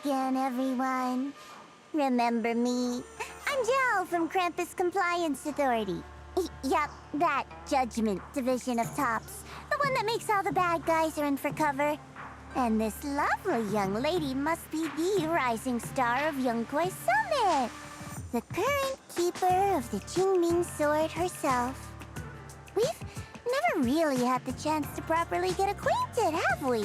again, everyone. Remember me? I'm Jill from Krampus Compliance Authority. Yup, that Judgment Division of Tops. The one that makes all the bad guys run for cover. And this lovely young lady must be the rising star of Yongkoi Summit. The current keeper of the Qingming Sword herself. We've never really had the chance to properly get acquainted, have we?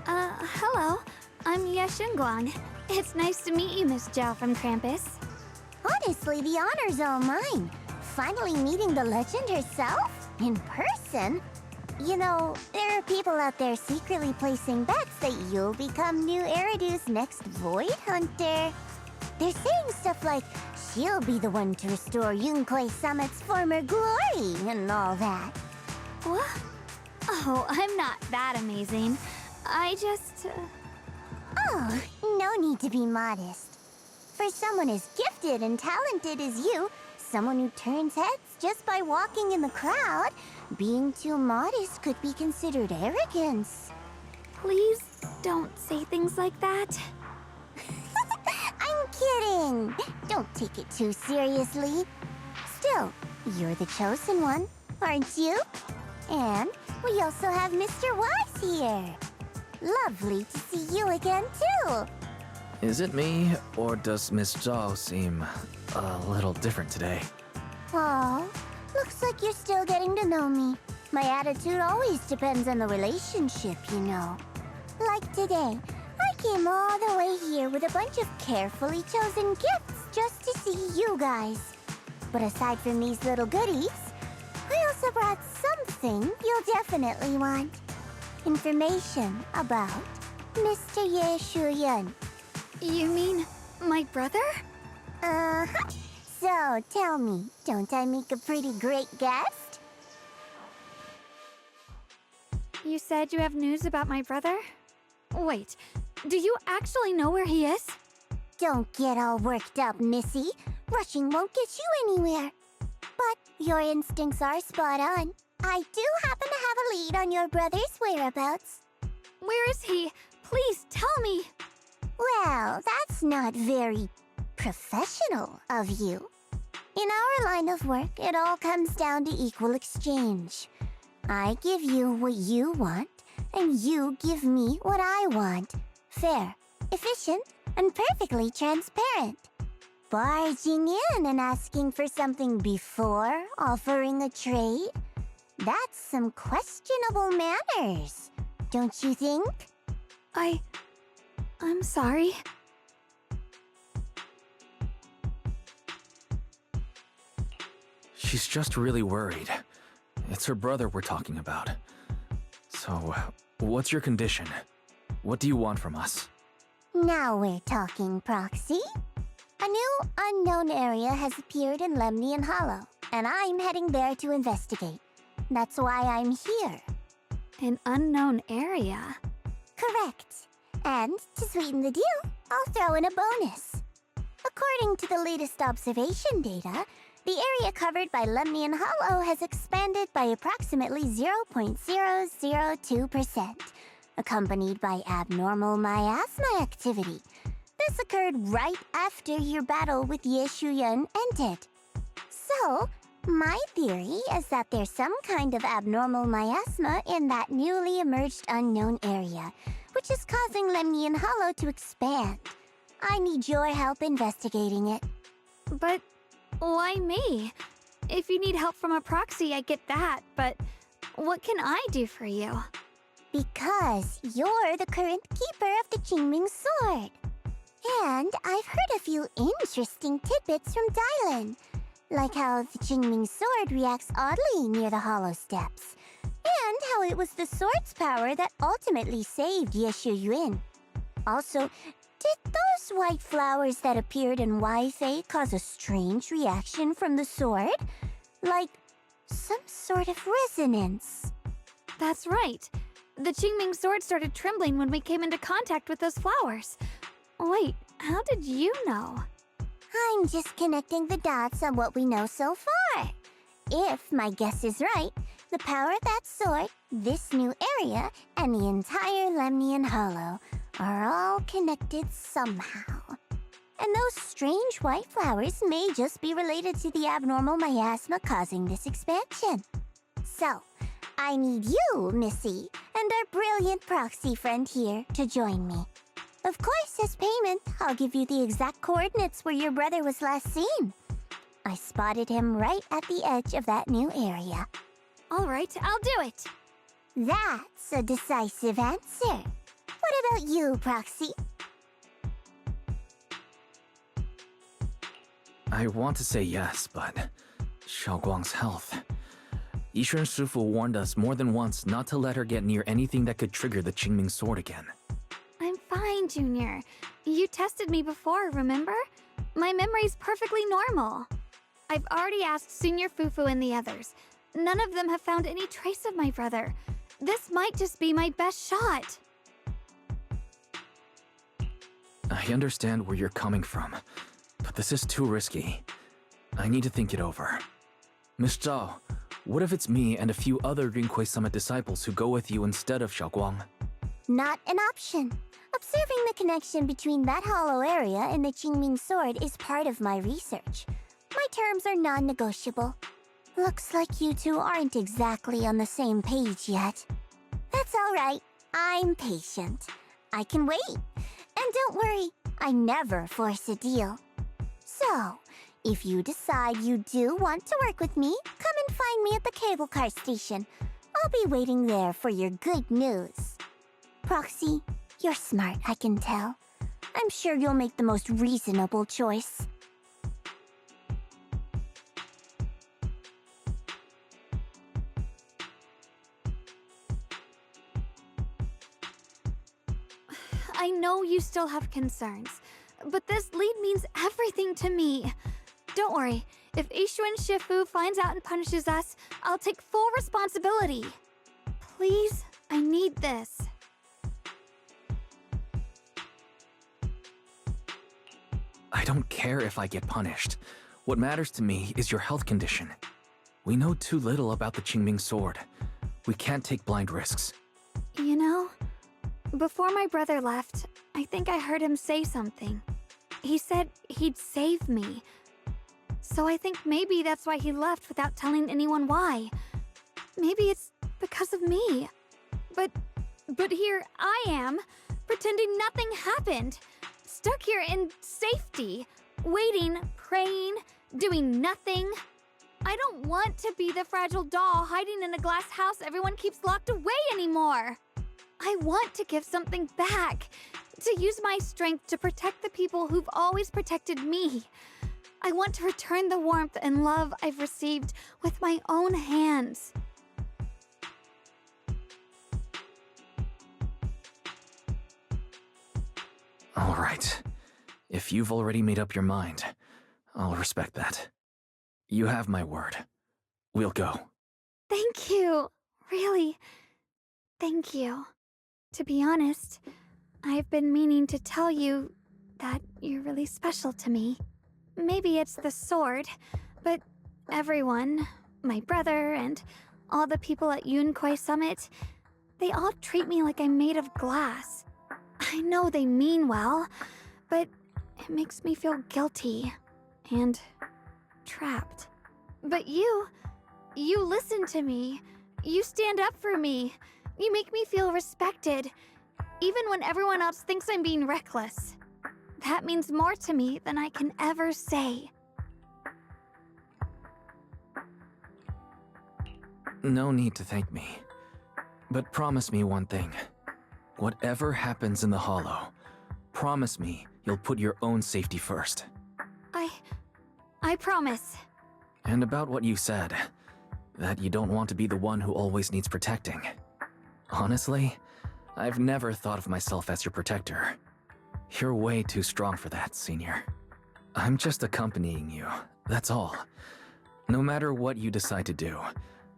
Hello. I'm Yashunguan. It's nice to meet you, Miss Zhao from Krampus. Honestly, the honor's all mine. Finally meeting the legend herself? In person? You know, there are people out there secretly placing bets that you'll become new Eridu's next Void Hunter. They're saying stuff like, she'll be the one to restore Yongkoi Summit's former glory and all that. What? Oh, I'm not that amazing. I just... Oh, no need to be modest. For someone as gifted and talented as you, someone who turns heads just by walking in the crowd, being too modest could be considered arrogance. Please don't say things like that. I'm kidding. Don't take it too seriously. Still, you're the chosen one, aren't you? And we also have Mr. Wise here. Lovely to see you again, too. Is it me, or does Miss Zhao seem a little different today? Aw, looks like you're still getting to know me. My attitude always depends on the relationship, you know. Like today, I came all the way here with a bunch of carefully chosen gifts just to see you guys. But aside from these little goodies, I also brought something you'll definitely want. Information about Mr. Ye Shuyun. You mean my brother? Uh-huh. So, tell me, don't I make a pretty great guest? You said you have news about my brother? Wait, do you actually know where he is? Don't get all worked up, Missy. Rushing won't get you anywhere. But your instincts are spot on. I do happen to have a lead on your brother's whereabouts. Where is he? Please tell me. Well, that's not very professional of you. In our line of work, it all comes down to equal exchange. I give you what you want, and you give me what I want. Fair, efficient, and perfectly transparent. Barging in and asking for something before offering a trade? That's some questionable manners, don't you think? I'm sorry. She's just really worried. It's her brother we're talking about. So, what's your condition? What do you want from us? Now we're talking, Proxy. A new unknown area has appeared in Lemnian Hollow, and I'm heading there to investigate. That's why I'm here. An unknown area? Correct. And to sweeten the deal, I'll throw in a bonus. According to the latest observation data, the area covered by Lemnian Hollow has expanded by approximately 0.002%, accompanied by abnormal miasma activity. This occurred right after your battle with Ye Shuyun ended. So, my theory is that there's some kind of abnormal miasma in that newly emerged unknown area, which is causing Lemnian Hollow to expand. I need your help investigating it. But why me? If you need help from a proxy, I get that, but what can I do for you? Because you're the current keeper of the Qingming Sword. And I've heard a few interesting tidbits from Dylan, like how the Qingming Sword reacts oddly near the Hollow Steps, and how it was the sword's power that ultimately saved Ye Shuyun. Also, did those white flowers that appeared in Waifei cause a strange reaction from the sword? Like some sort of resonance. That's right. The Qingming sword started trembling when we came into contact with those flowers. Wait, how did you know? I'm just connecting the dots on what we know so far. If my guess is right, the power of that sword, this new area, and the entire Lemnian Hollow are all connected somehow. And those strange white flowers may just be related to the abnormal miasma causing this expansion. So, I need you, Missy, and our brilliant proxy friend here to join me. Of course, as payment, I'll give you the exact coordinates where your brother was last seen. I spotted him right at the edge of that new area. All right, I'll do it. That's a decisive answer. What about you, Proxy? I want to say yes, but Xiaoguang's health. Yishuan Shifu warned us more than once not to let her get near anything that could trigger the Qingming sword again. I'm fine, Junior. You tested me before, remember? My memory's perfectly normal. I've already asked Senior Fufu and the others. None of them have found any trace of my brother. This might just be my best shot. I understand where you're coming from, but this is too risky. I need to think it over. Miss Zhao, what if it's me and a few other Rinkwei Summit disciples who go with you instead of Xiaoguang? Not an option. Observing the connection between that hollow area and the Qingming sword is part of my research. My terms are non-negotiable. Looks like you two aren't exactly on the same page yet. That's all right. I'm patient. I can wait. And don't worry, I never force a deal. So, if you decide you do want to work with me, come and find me at the cable car station. I'll be waiting there for your good news. Proxy, you're smart, I can tell. I'm sure you'll make the most reasonable choice. I know you still have concerns, but this lead means everything to me. Don't worry, if Yishuan Shifu finds out and punishes us, I'll take full responsibility. Please, I need this. I don't care if I get punished. What matters to me is your health condition. We know too little about the Qingming sword. We can't take blind risks. You know, before my brother left, I think I heard him say something. He said he'd save me. So I think maybe that's why he left without telling anyone why. Maybe it's because of me. But here I am, pretending nothing happened. Stuck here in safety, waiting, praying, doing nothing. I don't want to be the fragile doll hiding in a glass house everyone keeps locked away anymore. I want to give something back, to use my strength to protect the people who've always protected me. I want to return the warmth and love I've received with my own hands. All right. If you've already made up your mind, I'll respect that. You have my word. We'll go. Thank you. Really, thank you. To be honest, I've been meaning to tell you that you're really special to me. Maybe it's the sword, but everyone, my brother and all the people at Yunkwei Summit, they all treat me like I'm made of glass. I know they mean well, but it makes me feel guilty and trapped. But you listen to me. You stand up for me. You make me feel respected, even when everyone else thinks I'm being reckless. That means more to me than I can ever say. No need to thank me. But promise me one thing. Whatever happens in the Hollow, promise me you'll put your own safety first. I promise. And about what you said, that you don't want to be the one who always needs protecting. Honestly, I've never thought of myself as your protector. You're way too strong for that, Senior. I'm just accompanying you, that's all. No matter what you decide to do,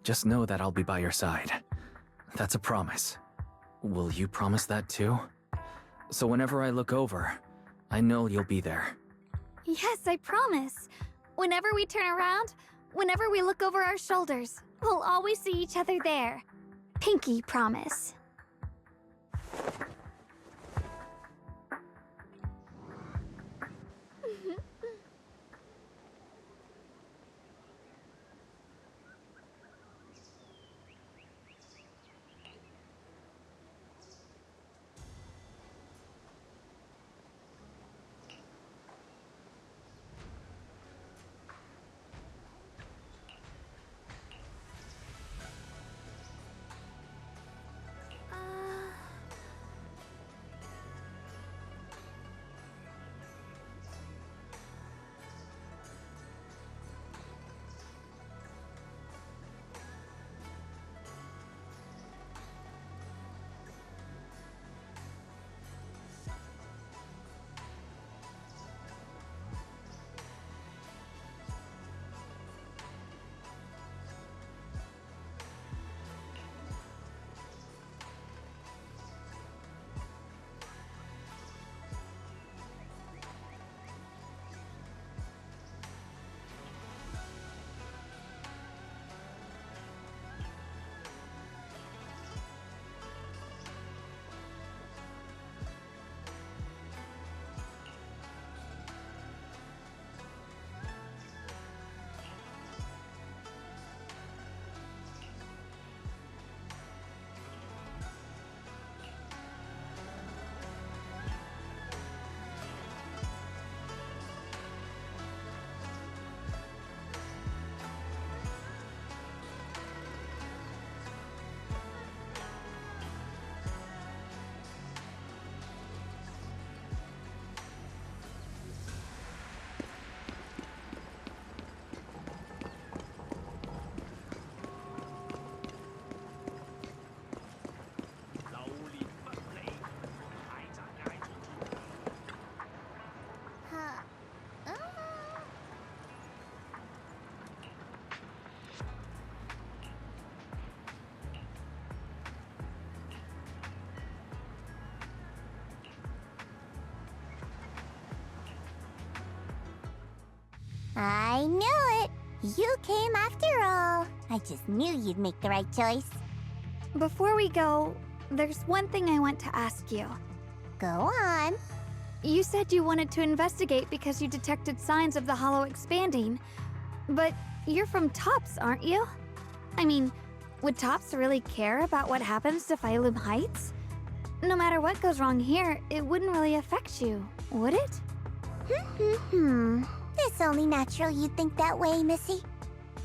just know that I'll be by your side. That's a promise. Will you promise that too? So whenever I look over, I know you'll be there. Yes, I promise. Whenever we turn around, whenever we look over our shoulders, we'll always see each other there. Pinky promise. I knew it! You came after all. I just knew you'd make the right choice. Before we go, there's one thing I want to ask you. Go on. You said you wanted to investigate because you detected signs of the hollow expanding, but you're from TOPS, aren't you? I mean, would TOPS really care about what happens to Phylum Heights? No matter what goes wrong here, it wouldn't really affect you, would it? It's only natural you'd think that way, Missy.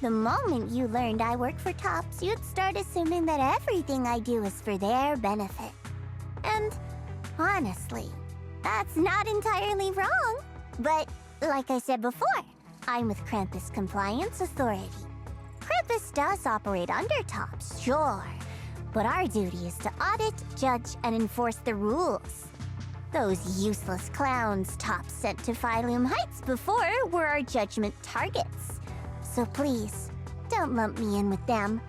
The moment you learned I work for TOPS, you'd start assuming that everything I do is for their benefit. And honestly, that's not entirely wrong. But like I said before, I'm with Krampus Compliance Authority. Krampus does operate under TOPS, sure, but our duty is to audit, judge, and enforce the rules. Those useless clowns TOPS sent to Phylum Heights before were our judgment targets. So please, don't lump me in with them.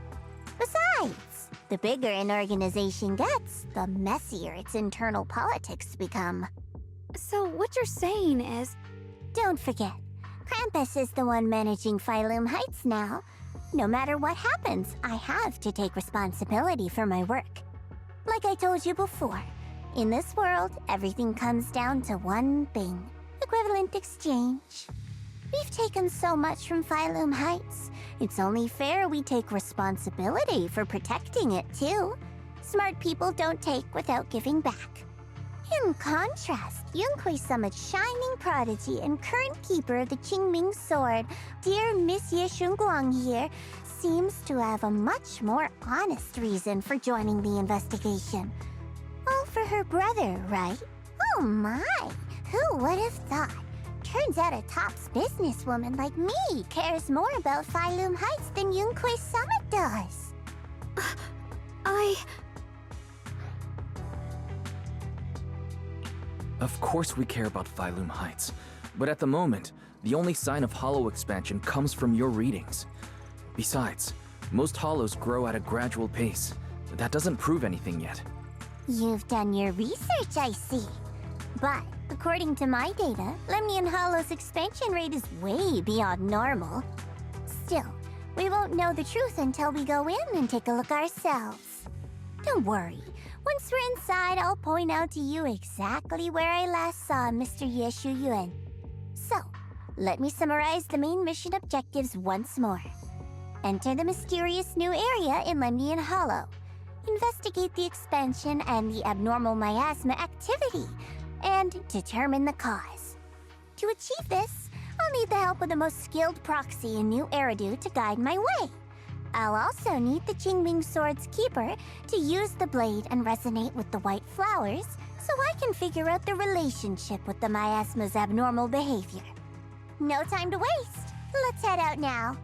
Besides, the bigger an organization gets, the messier its internal politics become. So what you're saying is... Don't forget, Krampus is the one managing Phylum Heights now. No matter what happens, I have to take responsibility for my work. Like I told you before, in this world, everything comes down to one thing: equivalent exchange. We've taken so much from Phylum Heights. It's only fair we take responsibility for protecting it, too. Smart people don't take without giving back. In contrast, Yunque's Summit's shining prodigy and current keeper of the Qingming Sword, dear Miss Ye Shunguang here, seems to have a much more honest reason for joining the investigation. All for her brother, right? Oh my! Who would have thought? Turns out a TOPS businesswoman like me cares more about Phylum Heights than Yunque's Summit does. Of course we care about Phylum Heights, but at the moment, the only sign of hollow expansion comes from your readings. Besides, most hollows grow at a gradual pace. That doesn't prove anything yet. You've done your research, I see. But according to my data, Lemnian Hollow's expansion rate is way beyond normal. Still, we won't know the truth until we go in and take a look ourselves. Don't worry. Once we're inside, I'll point out to you exactly where I last saw Mr. Ye Shuyuan. So, let me summarize the main mission objectives once more. Enter the mysterious new area in Lemnian Hollow. Investigate the expansion and the abnormal miasma activity, and determine the cause. To achieve this, I'll need the help of the most skilled proxy in New Eridu to guide my way. I'll also need the Qingming Sword's keeper to use the blade and resonate with the white flowers so I can figure out the relationship with the miasma's abnormal behavior. No time to waste. Let's head out now.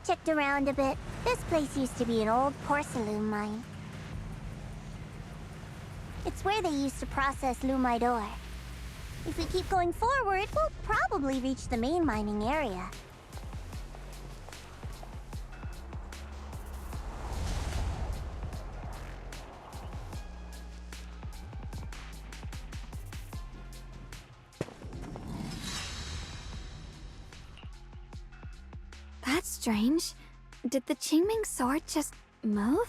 checked around a bit. This place used to be an old porcelain mine. It's where they used to process lumite ore. If we keep going forward, we'll probably reach the main mining area. That's strange. Did the Qingming sword just move?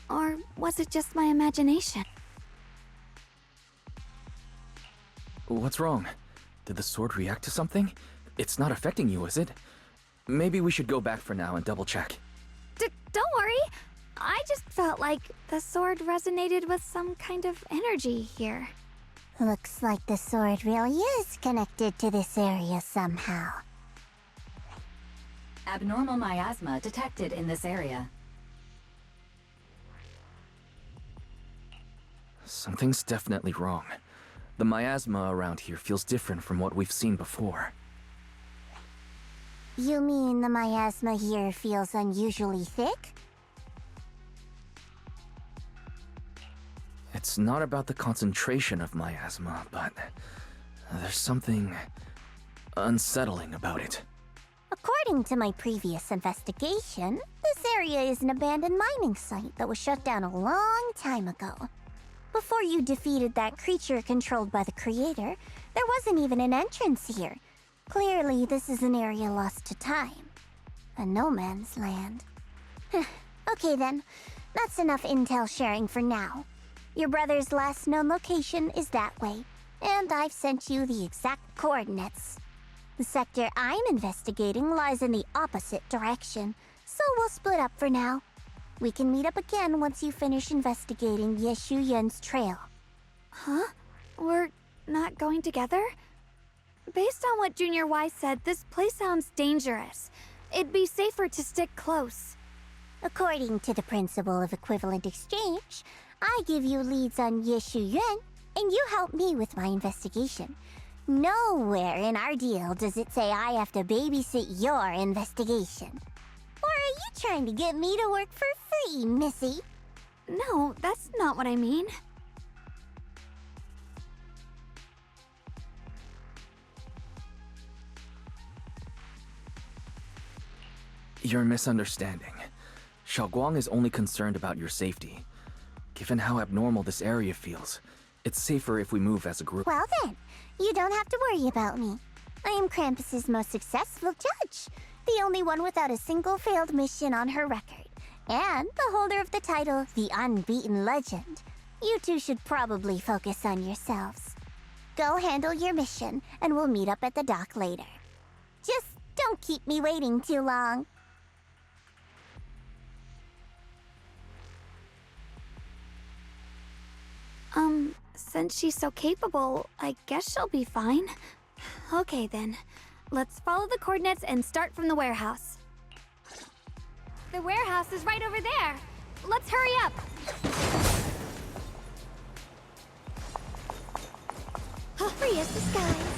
Or was it just my imagination? What's wrong? Did the sword react to something? It's not affecting you, is it? Maybe we should go back for now and double check. Don't worry. I just felt like the sword resonated with some kind of energy here. Looks like the sword really is connected to this area somehow. Abnormal miasma detected in this area. Something's definitely wrong. The miasma around here feels different from what we've seen before. You mean the miasma here feels unusually thick? It's not about the concentration of miasma, but there's something unsettling about it. According to my previous investigation, this area is an abandoned mining site that was shut down a long time ago. Before you defeated that creature controlled by the creator, there wasn't even an entrance here. Clearly, this is an area lost to time. A no man's land. Okay then, that's enough intel sharing for now. Your brother's last known location is that way, and I've sent you the exact coordinates. The sector I'm investigating lies in the opposite direction, so we'll split up for now. We can meet up again once you finish investigating Yeshu Yen's trail. Huh? We're not going together? Based on what Junior Y said, this place sounds dangerous. It'd be safer to stick close. According to the principle of equivalent exchange, I give you leads on Yeshu Yuan, and you help me with my investigation. Nowhere in our deal does it say I have to babysit your investigation. Or are you trying to get me to work for free, Missy? No, that's not what I mean. You're misunderstanding. Xiaoguang is only concerned about your safety. Given how abnormal this area feels, it's safer if we move as a group. Well then, you don't have to worry about me. I am Krampus's most successful judge, the only one without a single failed mission on her record, and the holder of the title, the Unbeaten Legend. You two should probably focus on yourselves. Go handle your mission, and we'll meet up at the dock later. Just don't keep me waiting too long. Since she's so capable, I guess she'll be fine. Okay then, let's follow the coordinates and start from the warehouse. The warehouse is right over there. Let's hurry up. Free as the skies.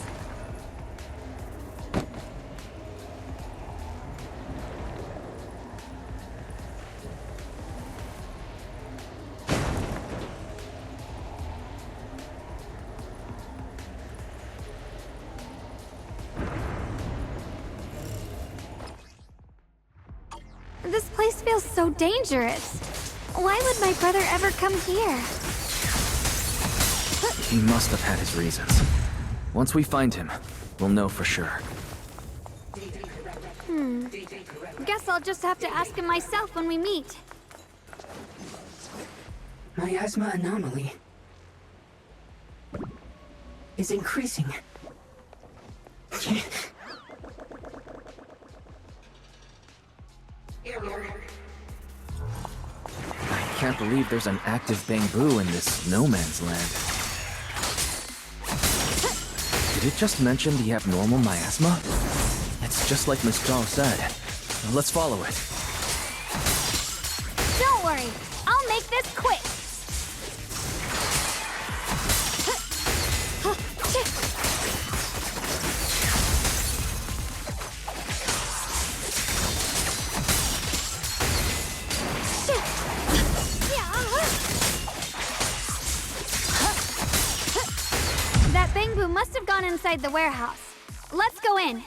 This place feels so dangerous. Why would my brother ever come here? He must have had his reasons. Once we find him, we'll know for sure. Guess I'll just have to ask him myself when we meet. Miasma anomaly is increasing. I can't believe there's an active bamboo in this no man's land. Did it just mention the abnormal miasma? It's just like Miss Zhao said. Let's follow it. Don't worry, I'll make this quick. inside the warehouse. Let's go in.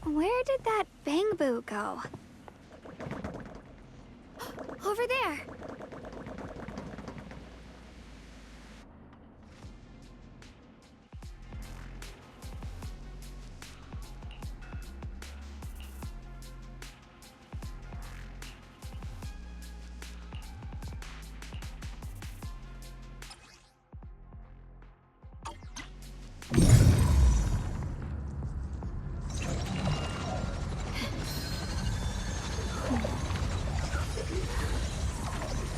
Where did that Bangboo go? Over there.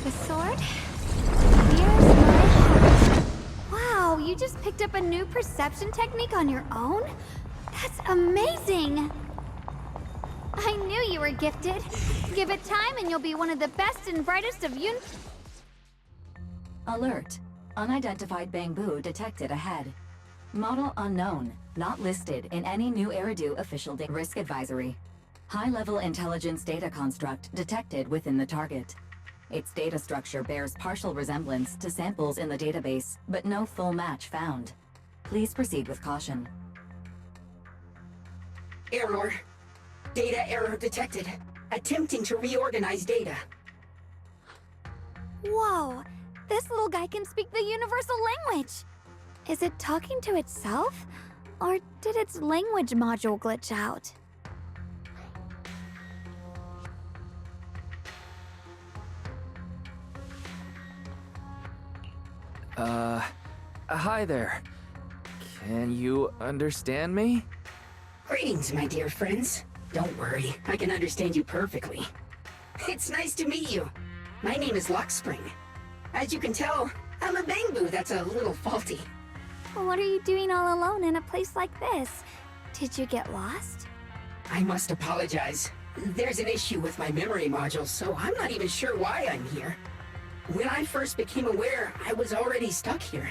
The sword? Here's my heart. Wow, you just picked up a new perception technique on your own? That's amazing! I knew you were gifted. Give it time and you'll be one of the best and brightest of Alert. Unidentified Bangboo detected ahead. Model unknown. Not listed in any new Eridu official risk advisory. High-level intelligence data construct detected within the target. Its data structure bears partial resemblance to samples in the database, but no full match found. Please proceed with caution. Error. Data error detected. Attempting to reorganize data. Whoa! This little guy can speak the universal language! Is it talking to itself? Or did its language module glitch out? Hi there. Can you understand me? Greetings, my dear friends. Don't worry, I can understand you perfectly. It's nice to meet you. My name is Luckspring. As you can tell, I'm a Bangboo that's a little faulty. What are you doing all alone in a place like this? Did you get lost? I must apologize. There's an issue with my memory module, so I'm not even sure why I'm here. When I first became aware, I was already stuck here.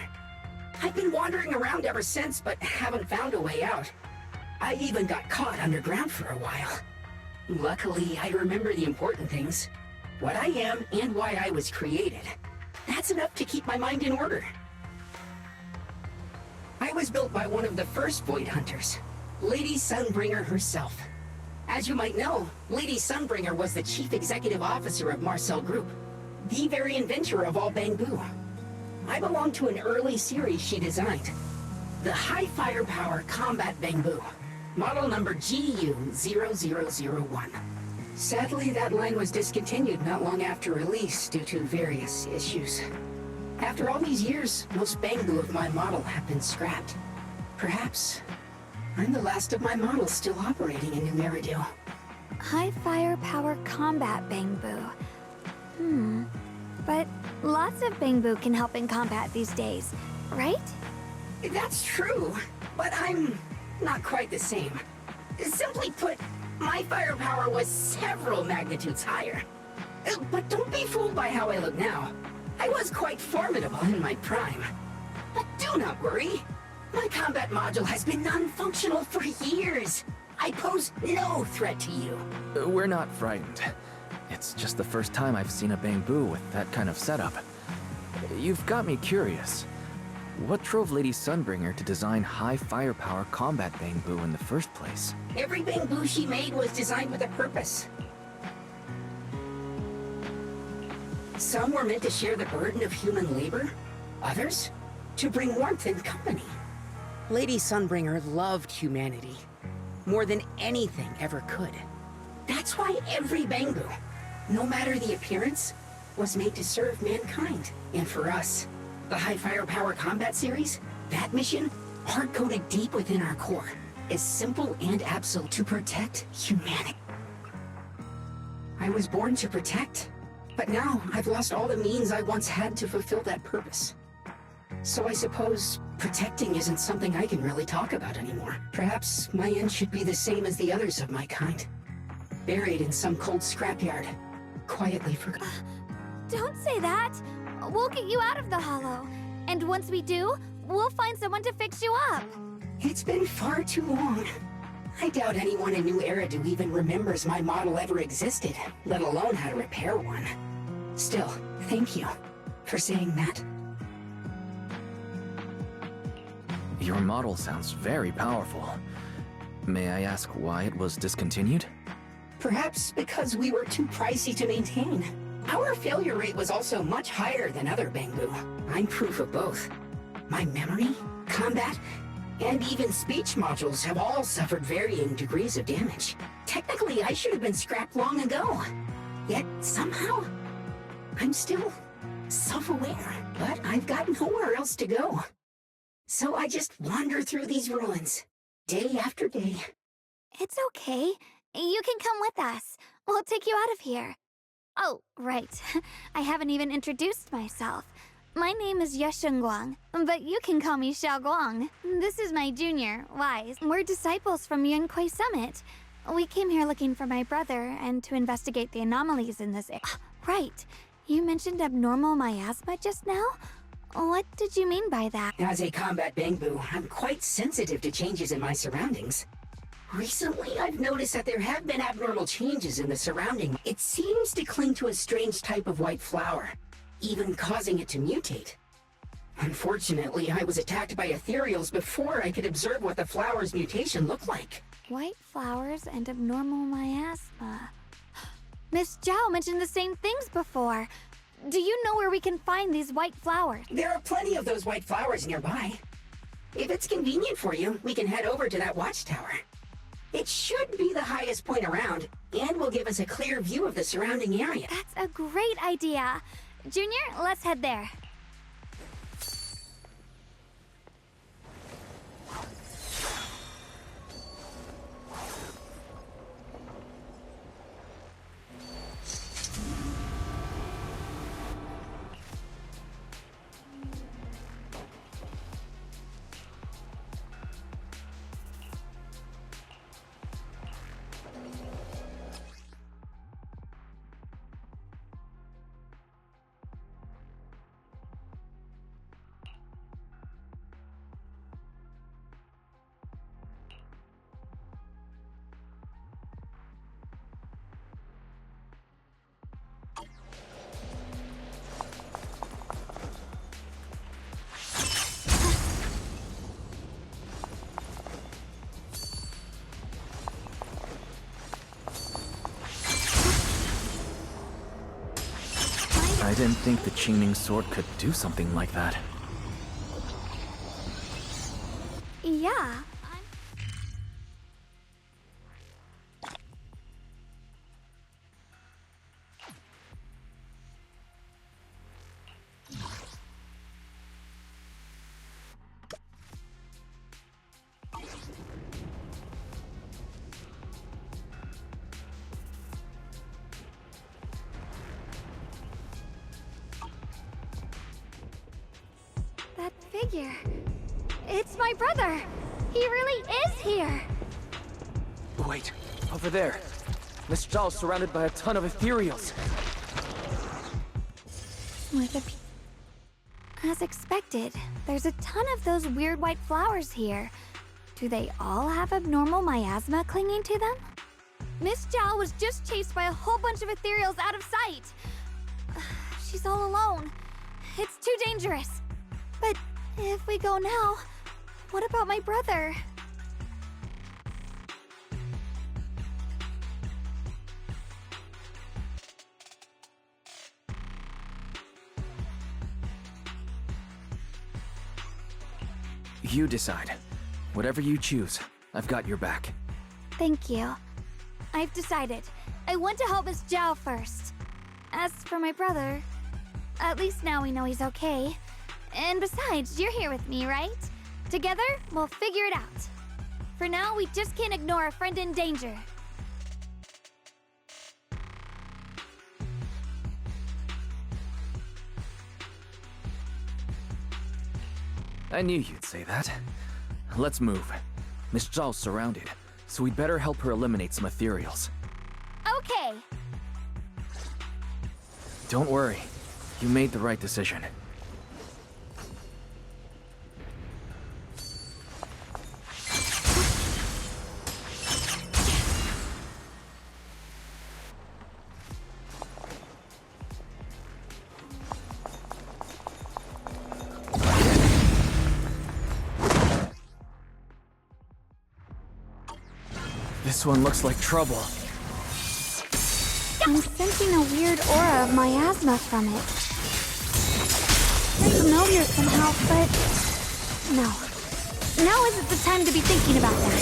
I've been wandering around ever since, but haven't found a way out. I even got caught underground for a while. Luckily, I remember the important things. What I am and why I was created. That's enough to keep my mind in order. I was built by one of the first Void Hunters, Lady Sunbringer herself. As you might know, Lady Sunbringer was the chief executive officer of Marcel Group, the very inventor of all Bangboo. I belong to an early series she designed, the High Firepower Combat Bangboo, model number GU0001. Sadly, that line was discontinued not long after release due to various issues. After all these years, most Bangboo of my model have been scrapped. Perhaps I'm the last of my models still operating in New Eridu. High firepower combat Bangboo. But lots of Bangboo can help in combat these days, right? That's true, but I'm not quite the same. Simply put, my firepower was several magnitudes higher. But don't be fooled by how I look now. I was quite formidable in my prime. But do not worry. My combat module has been non-functional for years. I pose no threat to you. We're not frightened. It's just the first time I've seen a Bangboo with that kind of setup. You've got me curious. What drove Lady Sunbringer to design high firepower combat Bangboo in the first place? Every Bangboo she made was designed with a purpose. Some were meant to share the burden of human labor. Others, to bring warmth and company. Lady Sunbringer loved humanity more than anything ever could. That's why every Bangboo, no matter the appearance, was made to serve mankind. And for us, the High Firepower Combat Series, that mission, hard-coded deep within our core, is simple and absolute: to protect humanity. I was born to protect, but now I've lost all the means I once had to fulfill that purpose. So I suppose protecting isn't something I can really talk about anymore. Perhaps my end should be the same as the others of my kind. Buried in some cold scrapyard, quietly forgotten. Don't say that! We'll get you out of the hollow. And once we do, we'll find someone to fix you up. It's been far too long. I doubt anyone in New Eridu even remembers my model ever existed, let alone how to repair one. Still, thank you for saying that. Your model sounds very powerful. May I ask why it was discontinued? Perhaps because we were too pricey to maintain. Our failure rate was also much higher than other Bangbu. I'm proof of both. My memory, combat, and even speech modules have all suffered varying degrees of damage. Technically, I should have been scrapped long ago. Yet, somehow, I'm still self-aware. But I've got nowhere else to go. So I just wander through these ruins, day after day. It's okay. You can come with us. We'll take you out of here. Oh, right. I haven't even introduced myself. My name is Guang, but you can call me Guang. This is my junior, Wise. We're disciples from Yunquei Summit. We came here looking for my brother and to investigate the anomalies in this area. Right. You mentioned abnormal miasma just now? What did you mean by that? As a combat Bangbu, I'm quite sensitive to changes in my surroundings. Recently, I've noticed that there have been abnormal changes in the surrounding. It seems to cling to a strange type of white flower, even causing it to mutate. Unfortunately, I was attacked by ethereals before I could observe what the flower's mutation looked like. White flowers and abnormal miasma. Miss Zhao mentioned the same things before. Do you know where we can find these white flowers? There are plenty of those white flowers nearby. If it's convenient for you, we can head over to that watchtower. It should be the highest point around, and will give us a clear view of the surrounding area. That's a great idea. Junior, let's head there. I didn't think the Qingming sword could do something like that. Yeah. That figure. It's my brother. He really is here. Wait, over there. Miss Zhao's surrounded by a ton of ethereals. As expected, there's a ton of those weird white flowers here. Do they all have abnormal miasma clinging to them? Miss Zhao was just chased by a whole bunch of ethereals out of sight. She's all alone. It's too dangerous. But if we go now, what about my brother? You decide. Whatever you choose, I've got your back. Thank you. I've decided. I want to help Miss Zhao first. As for my brother, at least now we know he's okay. And besides, you're here with me, right? Together, we'll figure it out. For now, we just can't ignore a friend in danger. I knew you'd say that. Let's move. Miss Zhao's surrounded, so we'd better help her eliminate some ethereals. Okay. Don't worry. You made the right decision. This one looks like trouble. I'm sensing a weird aura of miasma from it. It's familiar somehow, but... no. Now isn't the time to be thinking about that.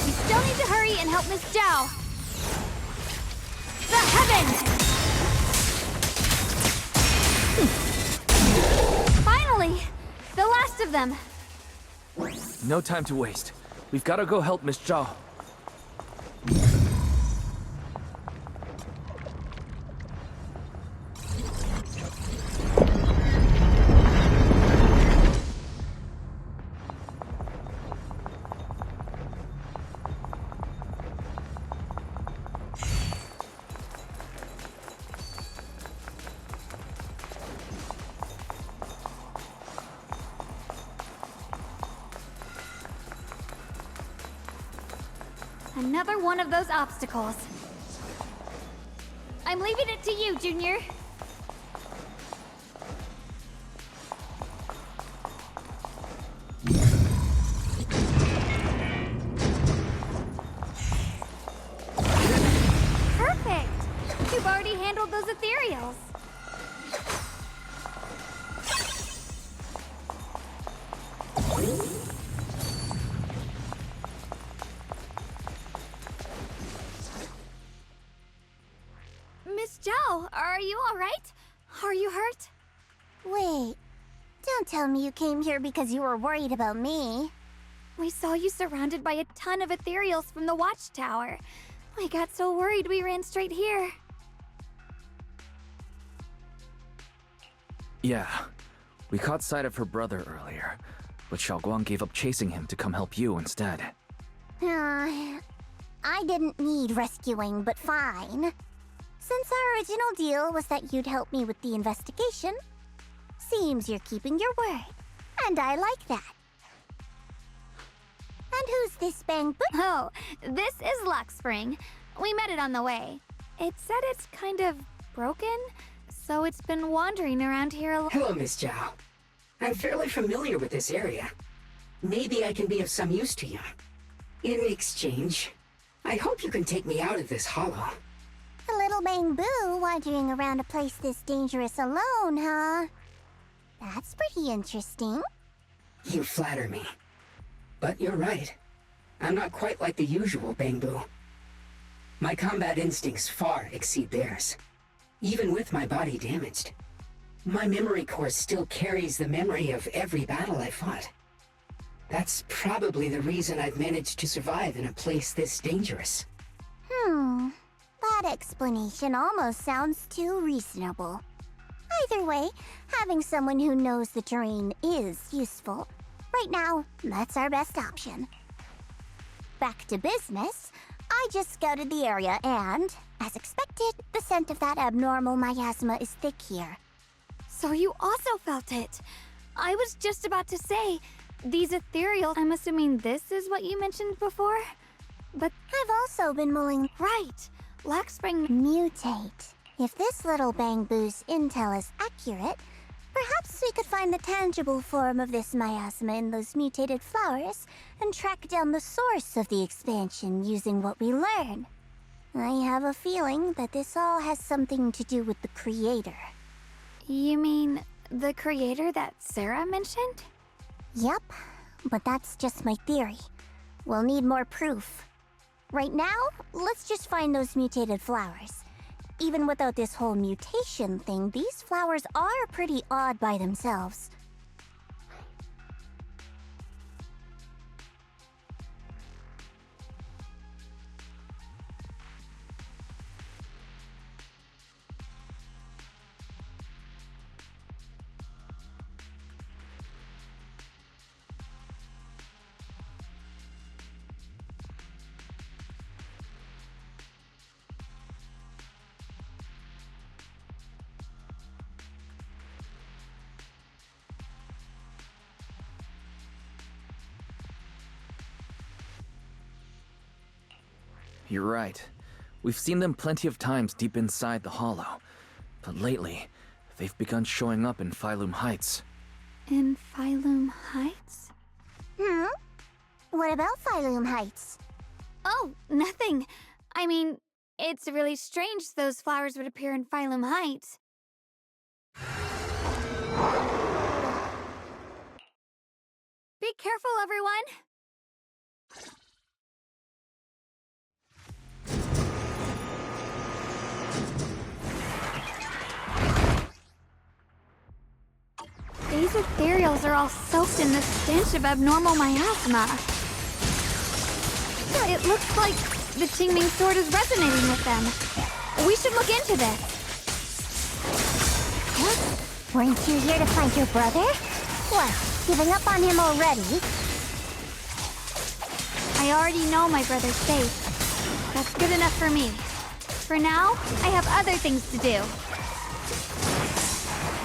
We still need to hurry and help Miss Zhao. The heavens! Finally! The last of them! No time to waste. We've got to go help Miss Zhao. Another one of those obstacles. I'm leaving it to you, Junior. Perfect! You've already handled those ethereals. Miss Zhao, are you alright? Are you hurt? Wait, don't tell me you came here because you were worried about me. We saw you surrounded by a ton of ethereals from the watchtower. We got so worried we ran straight here. Yeah, we caught sight of her brother earlier, but Xiaoguang gave up chasing him to come help you instead. I didn't need rescuing, but fine. Since our original deal was that you'd help me with the investigation, seems you're keeping your word, and I like that. And who's this Bang Boot? Oh, this is Luxspring. We met it on the way. It said it's kind of broken, so it's been wandering around here a lot. Hello, Miss Zhao. I'm fairly familiar with this area. Maybe I can be of some use to you. In exchange, I hope you can take me out of this hollow. A little Bang Boo wandering around a place this dangerous alone, huh? That's pretty interesting. You flatter me. But you're right. I'm not quite like the usual Bang Boo. My combat instincts far exceed theirs. Even with my body damaged, my memory core still carries the memory of every battle I fought. That's probably the reason I've managed to survive in a place this dangerous. That explanation almost sounds too reasonable. Either way, having someone who knows the terrain is useful. Right now, that's our best option. Back to business, I just scouted the area and, as expected, the scent of that abnormal miasma is thick here. So you also felt it. I was just about to say, these ethereals, I'm assuming this is what you mentioned before? But I've also been mulling. right, Luxspring. Mutate. If this little Bang Boo's intel is accurate, perhaps we could find the tangible form of this miasma in those mutated flowers and track down the source of the expansion using what we learn. I have a feeling that this all has something to do with the creator. You mean the creator that Sarah mentioned? Yep, but that's just my theory. We'll need more proof. Right now, let's just find those mutated flowers. Even without this whole mutation thing, these flowers are pretty odd by themselves. You're right. We've seen them plenty of times deep inside the hollow. But lately, they've begun showing up in Phylum Heights. In Phylum Heights? What about Phylum Heights? Oh, nothing. I mean, it's really strange those flowers would appear in Phylum Heights. Be careful, everyone! These ethereals are all soaked in the stench of abnormal miasma. It looks like the Qingming sword is resonating with them. We should look into this. Huh? Weren't you here to find your brother? What, giving up on him already? I already know my brother's safe. That's good enough for me. For now, I have other things to do.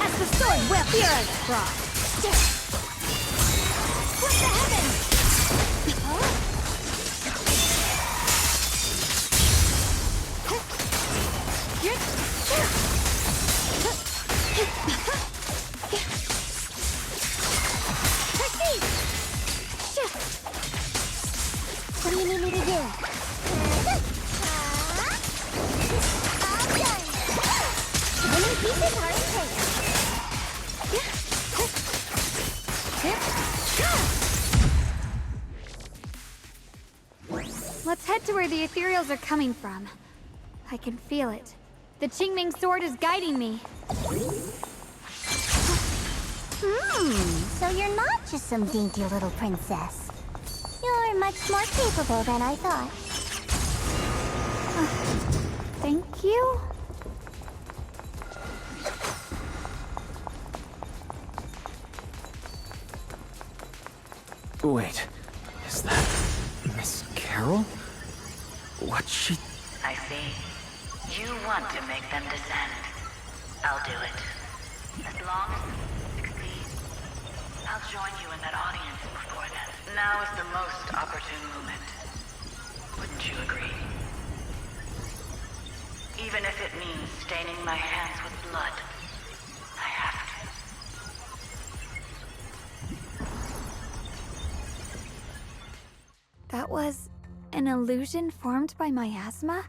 As the sword will fear us, Brock. What the heavens? What do you need me to do? All done! Winning pieces are in place. Let's head to where the ethereals are coming from. I can feel it. The Qingming sword is guiding me. So you're not just some dainty little princess. You're much more capable than I thought. Thank you? Wait, is that Miss Carol? What's she... I see. You want to make them descend. I'll do it. As long as you succeed, I'll join you in that audience before then. Now is the most opportune moment. Wouldn't you agree? Even if it means staining my hands with blood, I have to. That was an illusion formed by miasma?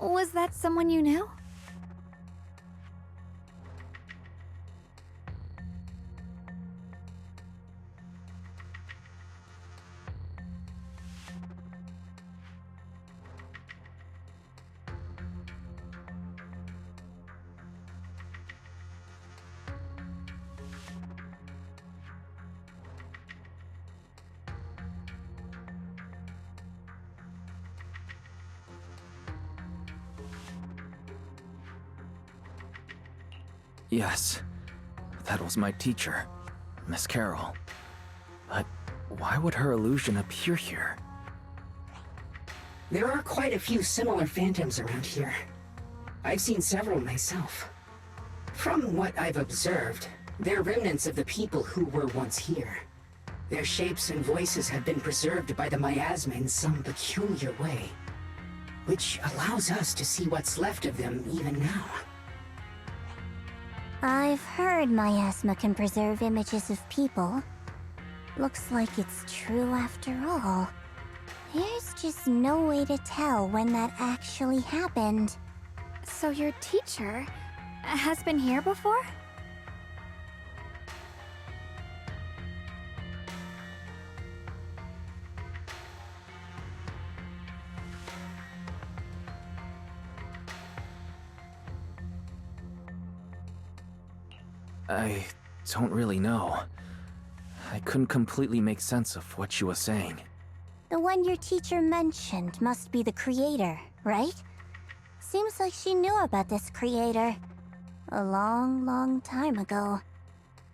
Was that someone you knew? Yes, that was my teacher, Miss Carol. But why would her illusion appear here? There are quite a few similar phantoms around here. I've seen several myself. From what I've observed, they're remnants of the people who were once here. Their shapes and voices have been preserved by the miasma in some peculiar way, which allows us to see what's left of them even now. I've heard miasma can preserve images of people. Looks like it's true after all. There's just no way to tell when that actually happened. So your teacher has been here before? I don't really know. I couldn't completely make sense of what she was saying. The one your teacher mentioned must be the creator, right? Seems like she knew about this creator a long time ago.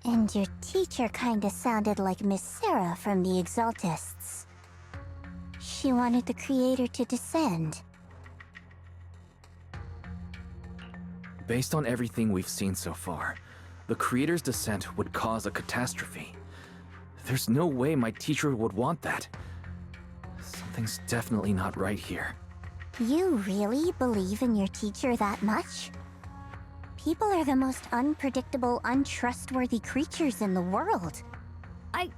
And your teacher kinda sounded like Miss Sarah from the Exaltists. She wanted the creator to descend. Based on everything we've seen so far, the creator's descent would cause a catastrophe. There's no way my teacher would want that. Something's definitely not right here. You really believe in your teacher that much? People are the most unpredictable, untrustworthy creatures in the world. I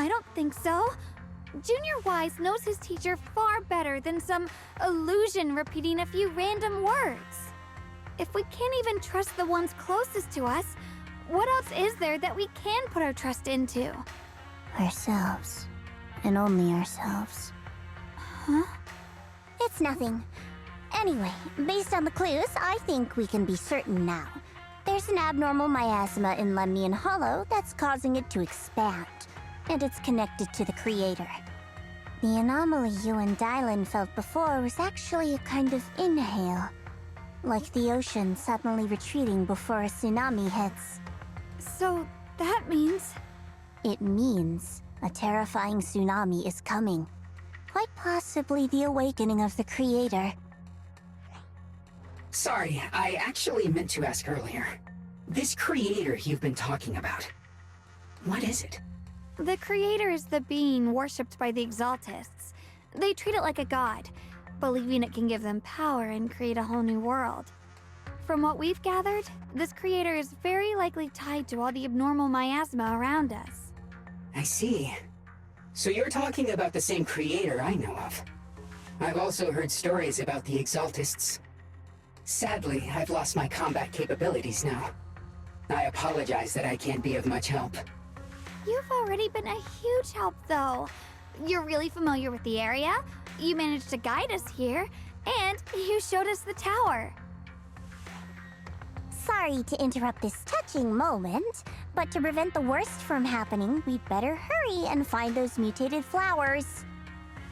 don't think so. Junior Wise knows his teacher far better than some illusion repeating a few random words. If we can't even trust the ones closest to us, what else is there that we can put our trust into? Ourselves. And only ourselves. Huh? It's nothing. Anyway, based on the clues, I think we can be certain now. There's an abnormal miasma in Lemnian Hollow that's causing it to expand, and it's connected to the creator. The anomaly you and Dylan felt before was actually a kind of inhale, like the ocean suddenly retreating before a tsunami hits. So that means... It means a terrifying tsunami is coming. Quite possibly the awakening of the creator. Sorry, I actually meant to ask earlier. This creator you've been talking about, what is it? The creator is the being worshipped by the Exaltists. They treat it like a god, believing it can give them power and create a whole new world. From what we've gathered, this creator is very likely tied to all the abnormal miasma around us. I see. So you're talking about the same creator I know of. I've also heard stories about the Exaltists. Sadly, I've lost my combat capabilities now. I apologize that I can't be of much help. You've already been a huge help, though. You're really familiar with the area, you managed to guide us here, and you showed us the tower. Sorry to interrupt this touching moment, but to prevent the worst from happening, we'd better hurry and find those mutated flowers.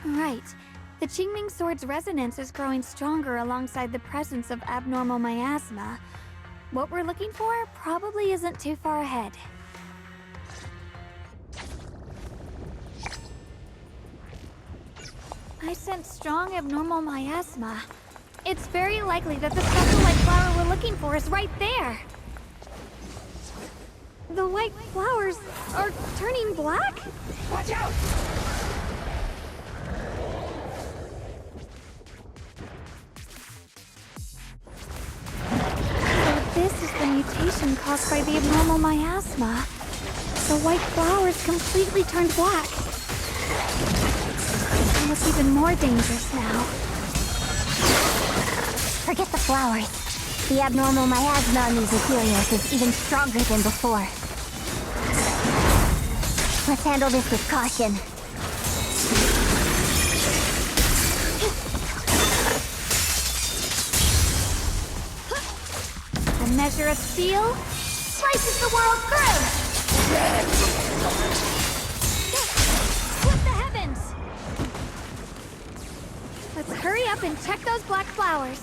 Right. The Qingming Sword's resonance is growing stronger alongside the presence of abnormal miasma. What we're looking for probably isn't too far ahead. I sense strong abnormal miasma. It's very likely that the special white flower we're looking for is right there. The white flowers are turning black? Watch out! So this is the mutation caused by the abnormal miasma. The white flowers completely turned black. It looks even more dangerous now. Forget the flowers. The abnormal miasma on these ethereals is even stronger than before. Let's handle this with caution. A measure of steel slices the world through! Split the heavens! Let's hurry up and check those black flowers.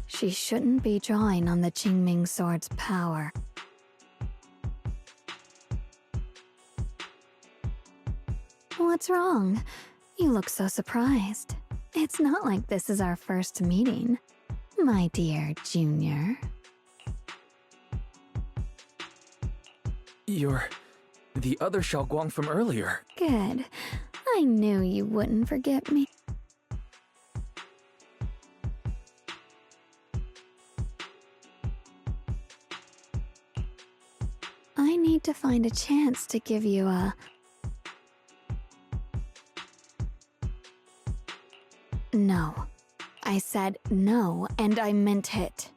She shouldn't be drawing on the Qingming Sword's power. What's wrong? You look so surprised. It's not like this is our first meeting, my dear Junior. You're the other Xiaoguang from earlier. Good. I knew you wouldn't forget me. I need to find a chance to give you a... No. I said no, and I meant it.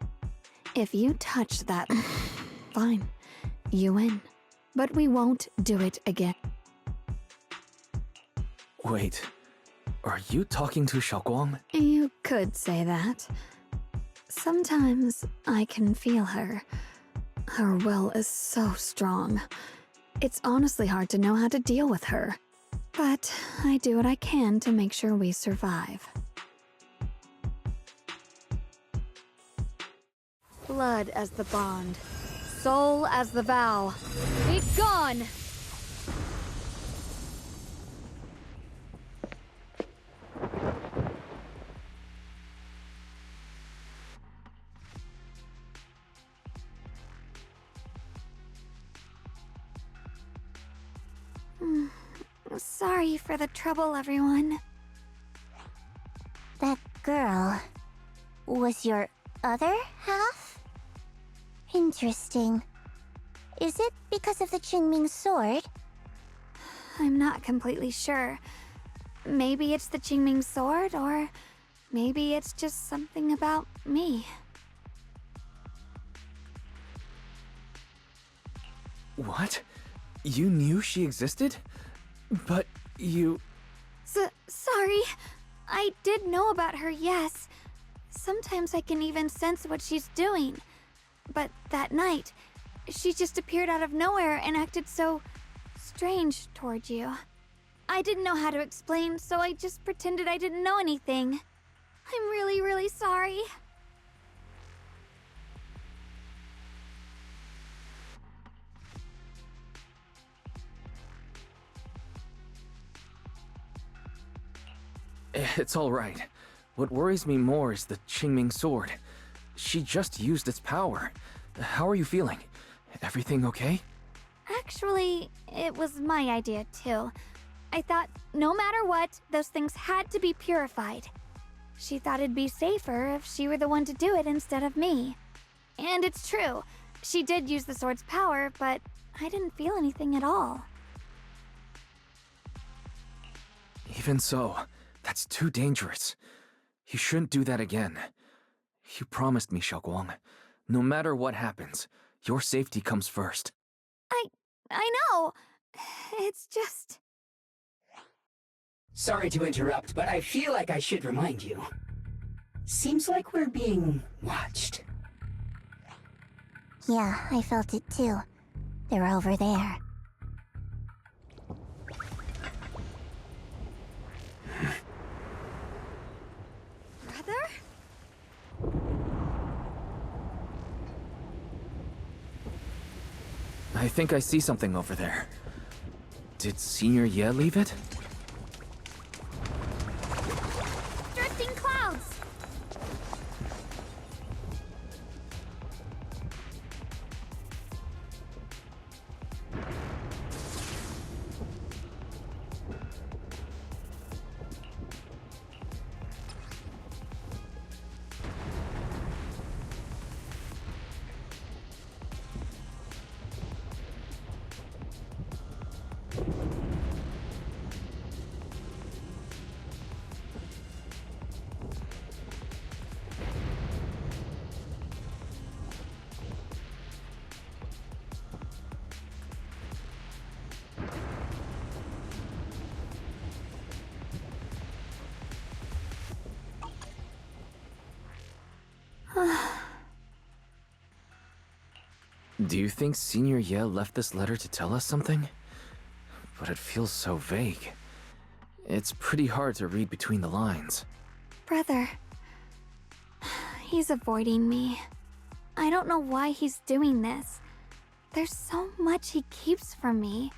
If you touch that... Fine. You win. But we won't do it again. Wait, are you talking to Xiaoguang? You could say that. Sometimes I can feel her. Her will is so strong. It's honestly hard to know how to deal with her. But I do what I can to make sure we survive. Blood as the bond, soul as the vow. Be gone! Sorry for the trouble, everyone. That girl was your other half? Interesting. Is it because of the Qingming sword? I'm not completely sure. Maybe it's the Qingming sword, or maybe it's just something about me. What? You knew she existed? But you... Sorry. I did know about her, yes. Sometimes I can even sense what she's doing. But that night, she just appeared out of nowhere and acted so strange toward you. I didn't know how to explain, so I just pretended I didn't know anything. I'm really, really sorry. It's all right. What worries me more is the Qingming sword. She just used its power. How are you feeling? Everything okay? Actually, it was my idea too. I thought no matter what, those things had to be purified. She thought it'd be safer if she were the one to do it instead of me. And it's true. She did use the sword's power, but I didn't feel anything at all. Even so, that's too dangerous. You shouldn't do that again. You promised me, Xiaoguang. No matter what happens, your safety comes first. I know. It's just... Sorry to interrupt, but I feel like I should remind you. Seems like we're being watched. Yeah, I felt it too. They're over there. Brother? I think I see something over there. Did Senior Ye leave it? Drifting clouds! Do you think Senior Ye left this letter to tell us something? But it feels so vague. It's pretty hard to read between the lines. Brother. He's avoiding me. I don't know why he's doing this. There's so much he keeps from me.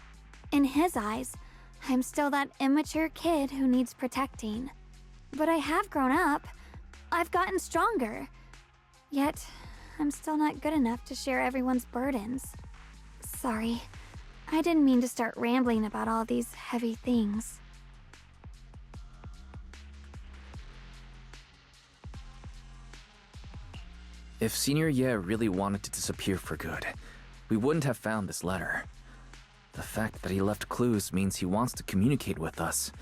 In his eyes, I'm still that immature kid who needs protecting. But I have grown up. I've gotten stronger. Yet, I'm still not good enough to share everyone's burdens. Sorry. I didn't mean to start rambling about all these heavy things. If Senior Ye really wanted to disappear for good, we wouldn't have found this letter. The fact that he left clues means he wants to communicate with us,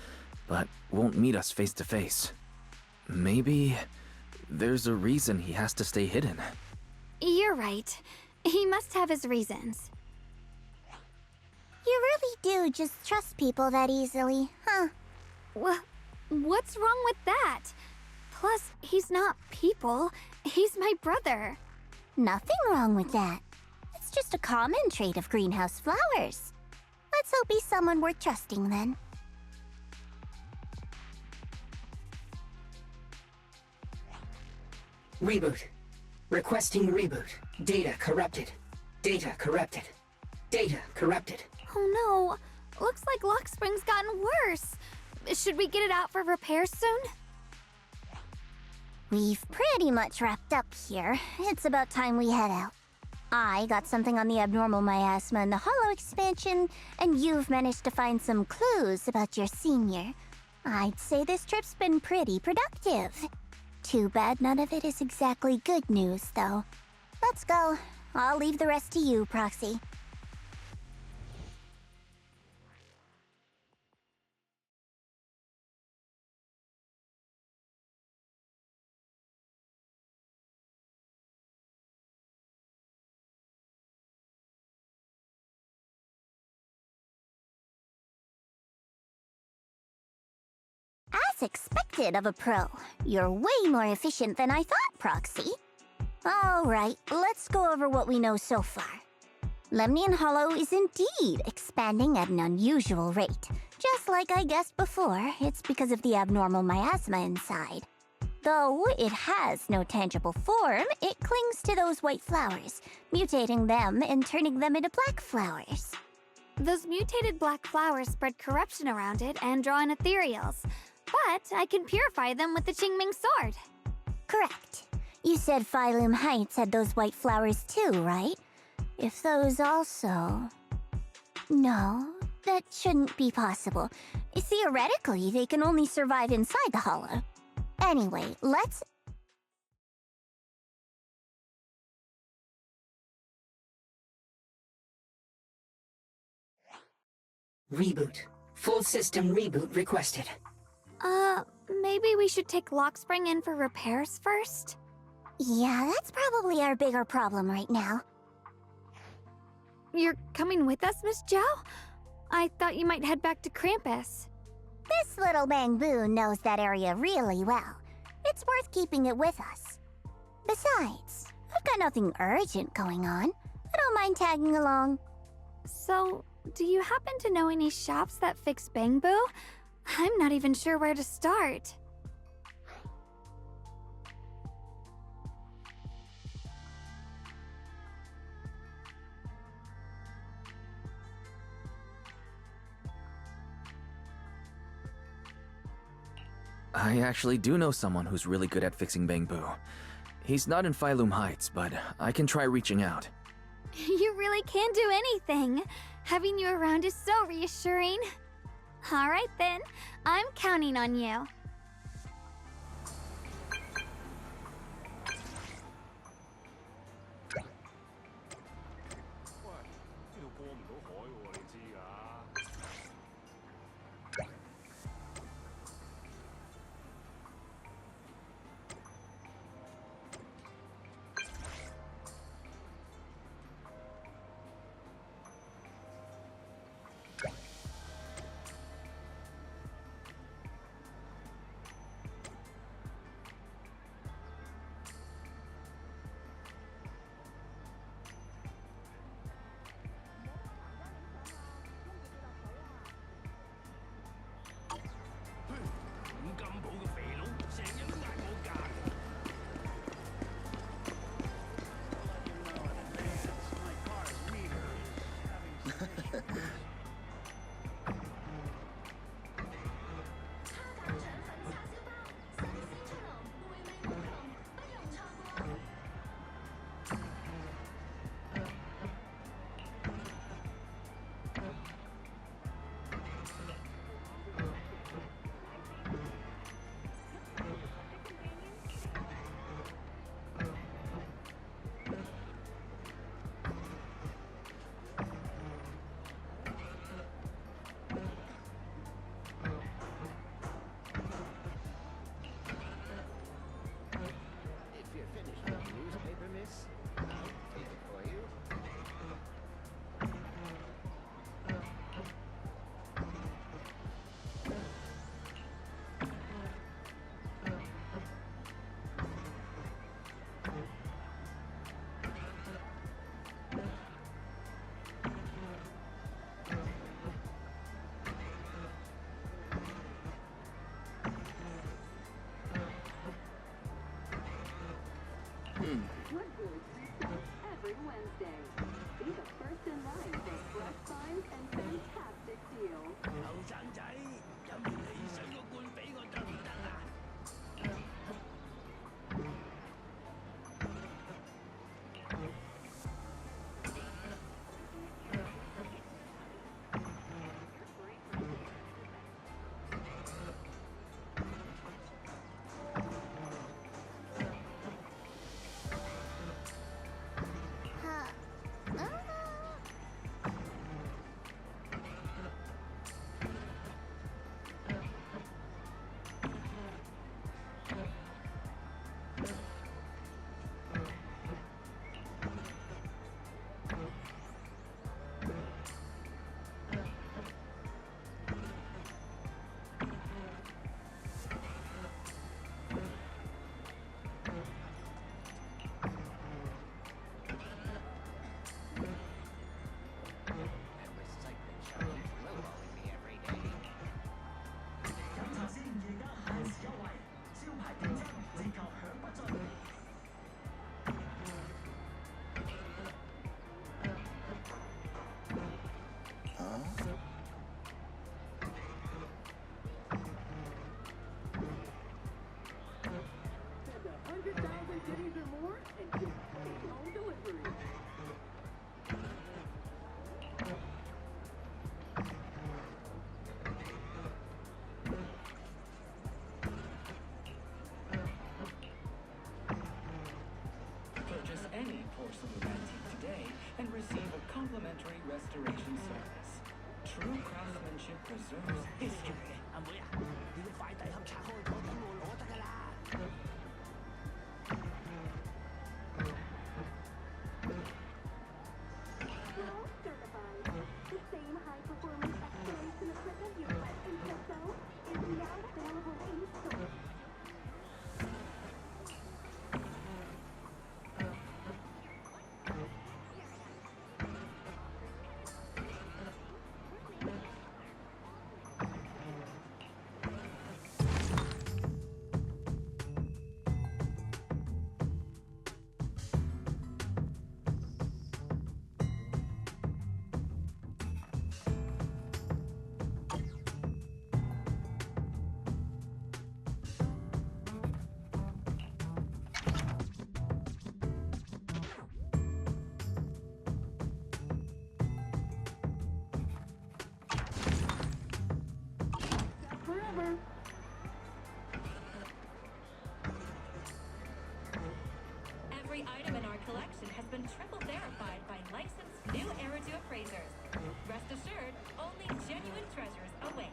but won't meet us face to face. Maybe there's a reason he has to stay hidden. You're right. He must have his reasons. You really do just trust people that easily, huh? What's wrong with that? Plus, he's not people. He's my brother. Nothing wrong with that. It's just a common trait of greenhouse flowers. Let's hope he's someone worth trusting then. Reboot. Requesting reboot. Data corrupted. Data corrupted. Data corrupted. Oh no, looks like Lock Spring's gotten worse. Should we get it out for repairs soon? We've pretty much wrapped up here. It's about time we head out. I got something on the abnormal miasma and the hollow expansion, and you've managed to find some clues about your senior. I'd say this trip's been pretty productive. Too bad none of it is exactly good news, though. Let's go. I'll leave the rest to you, Proxy. As expected of a pro, you're way more efficient than I thought, Proxy. Alright, let's go over what we know so far. Lemnian Hollow is indeed expanding at an unusual rate. Just like I guessed before, it's because of the abnormal miasma inside. Though it has no tangible form, it clings to those white flowers, mutating them and turning them into black flowers. Those mutated black flowers spread corruption around it and draw in ethereals. But I can purify them with the Qingming sword. Correct. You said Phylum Heights had those white flowers too, right? If those also... No, that shouldn't be possible. Theoretically, they can only survive inside the hollow. Anyway, let's... Reboot. Full system reboot requested. Maybe we should take Lock Spring in for repairs first? Yeah, that's probably our bigger problem right now. You're coming with us, Miss Zhao? I thought you might head back to Krampus. This little Bangbu knows that area really well. It's worth keeping it with us. Besides, I've got nothing urgent going on. I don't mind tagging along. So, do you happen to know any shops that fix Bangbu? I'm not even sure where to start. I actually do know someone who's really good at fixing Bangbu. He's not in Phylum Heights, but I can try reaching out. You really can do anything. Having you around is so reassuring. All right then, I'm counting on you. Wednesday. Be the first in line for fresh finds and fantastic deals. 後生仔，有冇汽水個罐俾我得唔得啊？Purchase any porcelain antique today and receive a complimentary restoration service. True craftsmanship preserves history. 阿妹啊，你個快遞盒拆開咗，等我攞得㗎啦。Well certified. The same high-performance exploration equipment you rent in Peso is now available in store. Forever. Every item in our collection has been triple verified by licensed new Eridu appraisers. Rest assured, only genuine treasures await.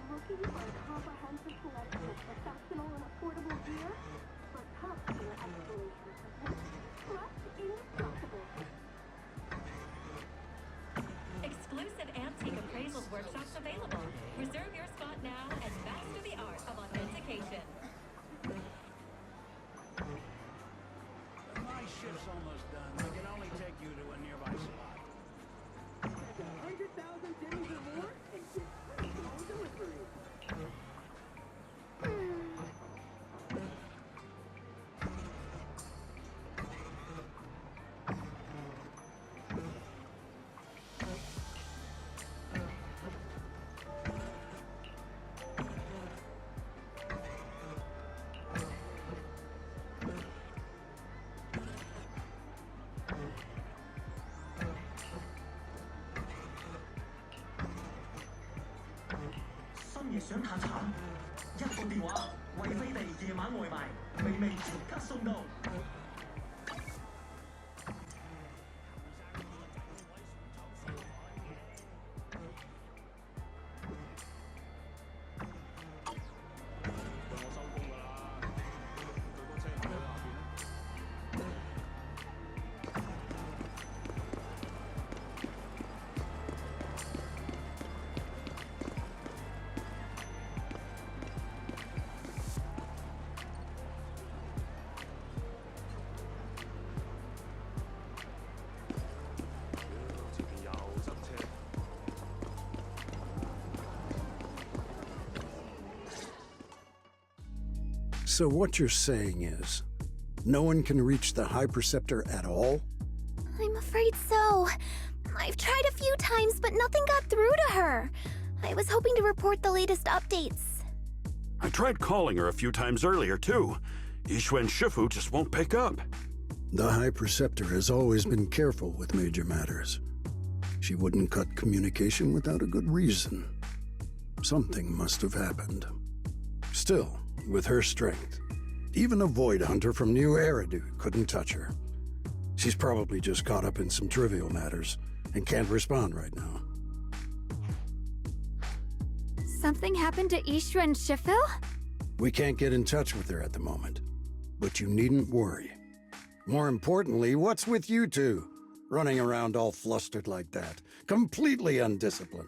Looking for a comprehensive collection of professional and affordable gear? For top-tier exploration equipment, trust indestructible. Exclusive antique appraisals workshops available. Reserve your spot now and master the art of authentication. My shift's almost done. I can only take you to a nearby spot. 100,000 pennies or more and get free home delivery. 亦想嘆慘，一個電話，為飛地夜晚外賣，微微即刻送到。So what you're saying is, no one can reach the High Preceptor at all? I'm afraid so. I've tried a few times, but nothing got through to her. I was hoping to report the latest updates. I tried calling her a few times earlier, too. Yixuan Shifu just won't pick up. The High Preceptor has always been careful with major matters. She wouldn't cut communication without a good reason. Something must have happened. Still, with her strength, even a Void Hunter from New Eridu couldn't touch her. She's probably just caught up in some trivial matters and can't respond right now. Something happened to Yixuan Shifu? We can't get in touch with her at the moment, but you needn't worry. More importantly, what's with you two? Running around all flustered like that, completely undisciplined.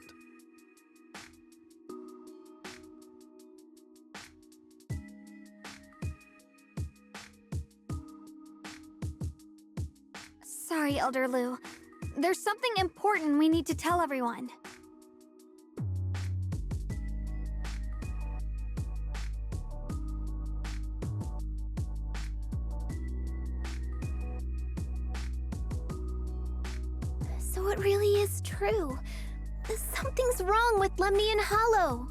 Sorry, Elder Lu. There's something important we need to tell everyone. So it really is true. Something's wrong with Lemnian Hollow.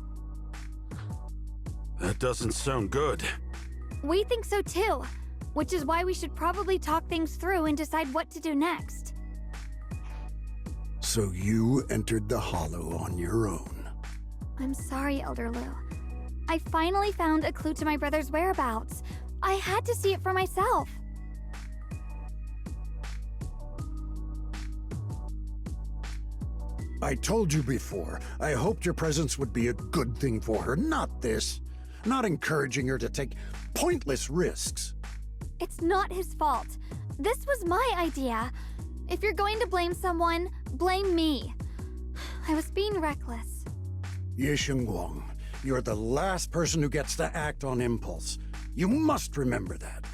That doesn't sound good. We think so too, which is why we should probably talk things through and decide what to do next. So you entered the Hollow on your own. I'm sorry, Elder Lu. I finally found a clue to my brother's whereabouts. I had to see it for myself. I told you before, I hoped your presence would be a good thing for her, not this. Not encouraging her to take pointless risks. It's not his fault. This was my idea. If you're going to blame someone, blame me. I was being reckless. Ye Shengguang, you're the last person who gets to act on impulse. You must remember that.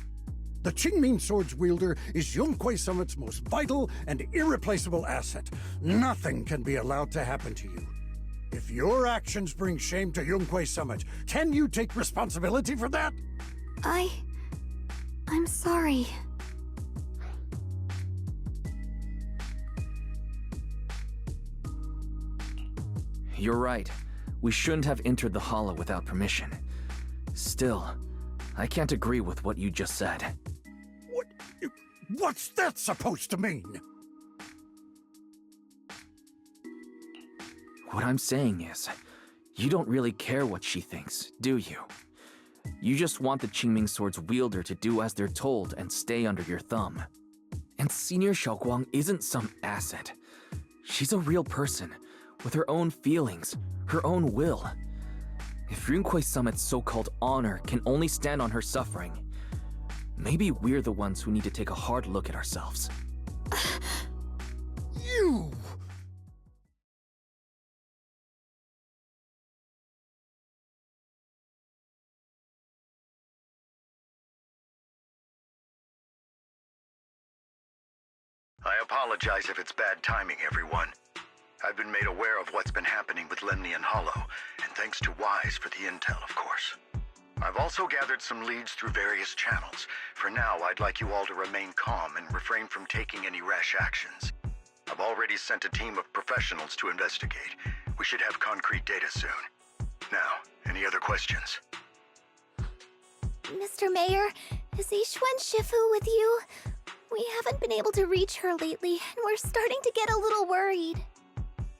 The Qingming Sword's wielder is Yonghui Summit's most vital and irreplaceable asset. Nothing can be allowed to happen to you. If your actions bring shame to Yonghui Summit, can you take responsibility for that? I'm sorry. You're right. We shouldn't have entered the Hollow without permission. Still, I can't agree with what you just said. What's that supposed to mean? What I'm saying is, you don't really care what she thinks, do you? You just want the Qingming Sword's wielder to do as they're told and stay under your thumb. And Senior Xiaoguang isn't some asset. She's a real person, with her own feelings, her own will. If Yunhui Summit's so-called honor can only stand on her suffering, maybe we're the ones who need to take a hard look at ourselves. You! I apologize if it's bad timing, everyone. I've been made aware of what's been happening with Lemnian Hollow, and thanks to Wise for the intel, of course. I've also gathered some leads through various channels. For now, I'd like you all to remain calm and refrain from taking any rash actions. I've already sent a team of professionals to investigate. We should have concrete data soon. Now, any other questions? Mr. Mayor, is Yixuan Shifu with you? We haven't been able to reach her lately, and we're starting to get a little worried.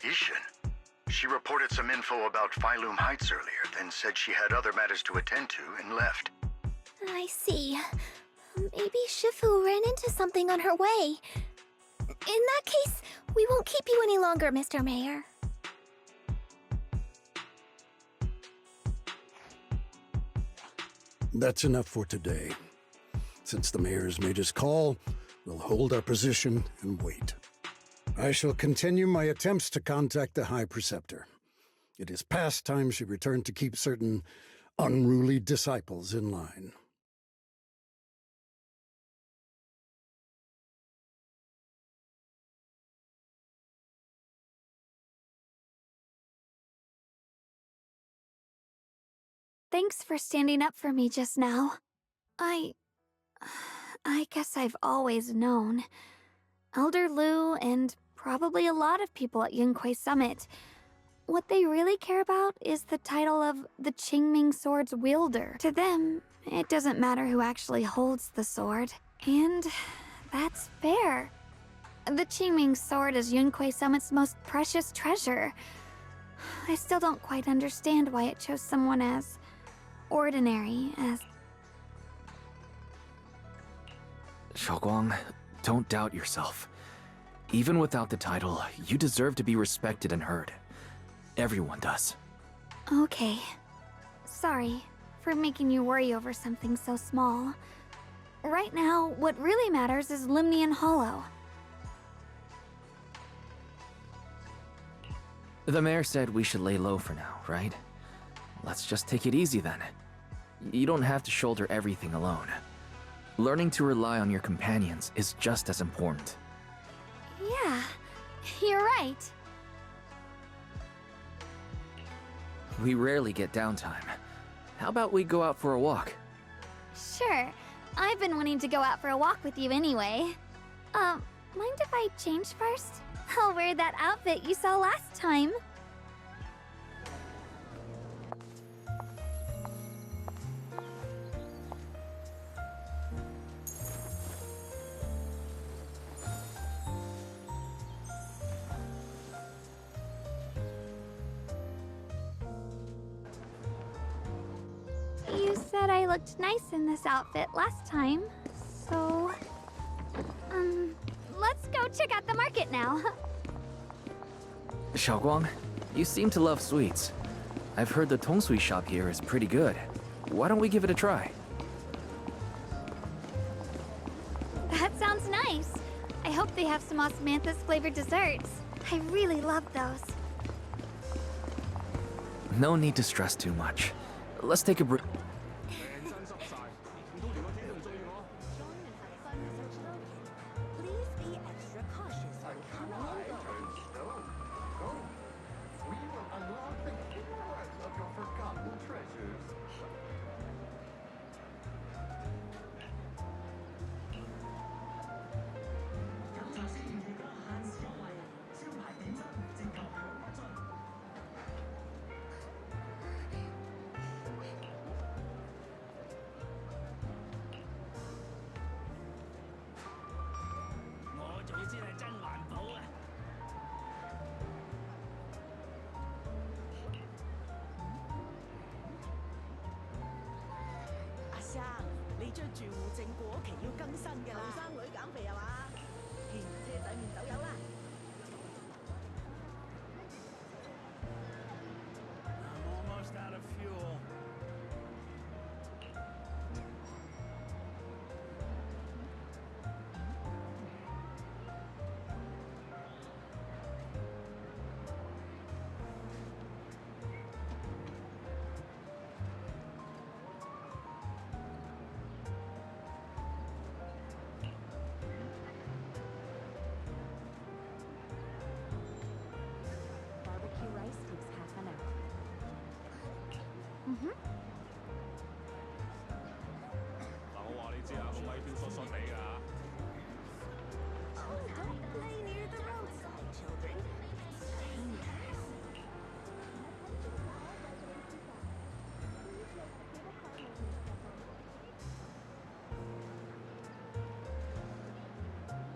Yixuan? She reported some info about Phylum Heights earlier, then said she had other matters to attend to and left. I see. Maybe Shifu ran into something on her way. In that case, we won't keep you any longer, Mr. Mayor. That's enough for today. Since the mayor's made his call, we'll hold our position and wait. I shall continue my attempts to contact the High Preceptor. It is past time she returned to keep certain unruly disciples in line. Thanks for standing up for me just now. I guess I've always known. Elder Lu and probably a lot of people at Yunquei Summit, what they really care about is the title of the Qingming Sword's wielder. To them, it doesn't matter who actually holds the sword. And that's fair. The Qingming Sword is Yunquei Summit's most precious treasure. I still don't quite understand why it chose someone as ordinary as... Xiaoguang, don't doubt yourself. Even without the title, you deserve to be respected and heard. Everyone does. Okay. Sorry for making you worry over something so small. Right now, what really matters is Limnian Hollow. The mayor said we should lay low for now, right? Let's just take it easy then. You don't have to shoulder everything alone. Learning to rely on your companions is just as important. Yeah, you're right. We rarely get downtime. How about we go out for a walk? Sure. I've been wanting to go out for a walk with you anyway. Mind if I change first? I'll wear that outfit you saw last time. You said I looked nice in this outfit last time, so... let's go check out the market now. Xiaoguang, you seem to love sweets. I've heard the tongsui shop here is pretty good. Why don't we give it a try? That sounds nice. I hope they have some osmanthus-flavored desserts. I really love those. No need to stress too much. Let's take a break. Please be extra cautious when coming indoors. We will unlock the secrets of your forgotten treasures. I'm almost out of fuel. Barbecue rice takes half an hour. Mm-hmm. 嗱，我話你知啊，個咪標疏疏地㗎。Oh, don't play near the roadside, children. It's dangerous.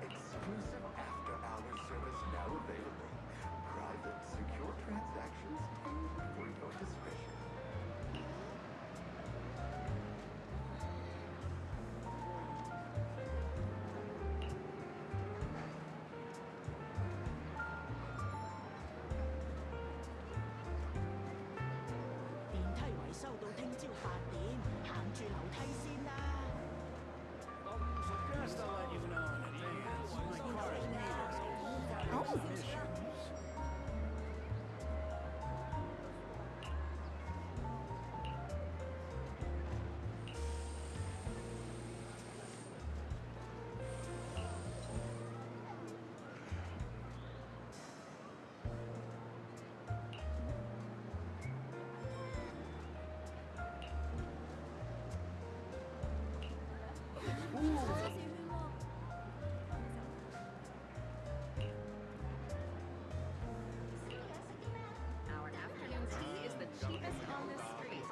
Exclusive after-hours service now available. Private, secure transaction. 收到聽朝8點，行住樓梯先啦。Just to let you know in advance, my car's meters are Oh. issues. Our afternoon tea is the cheapest on this street.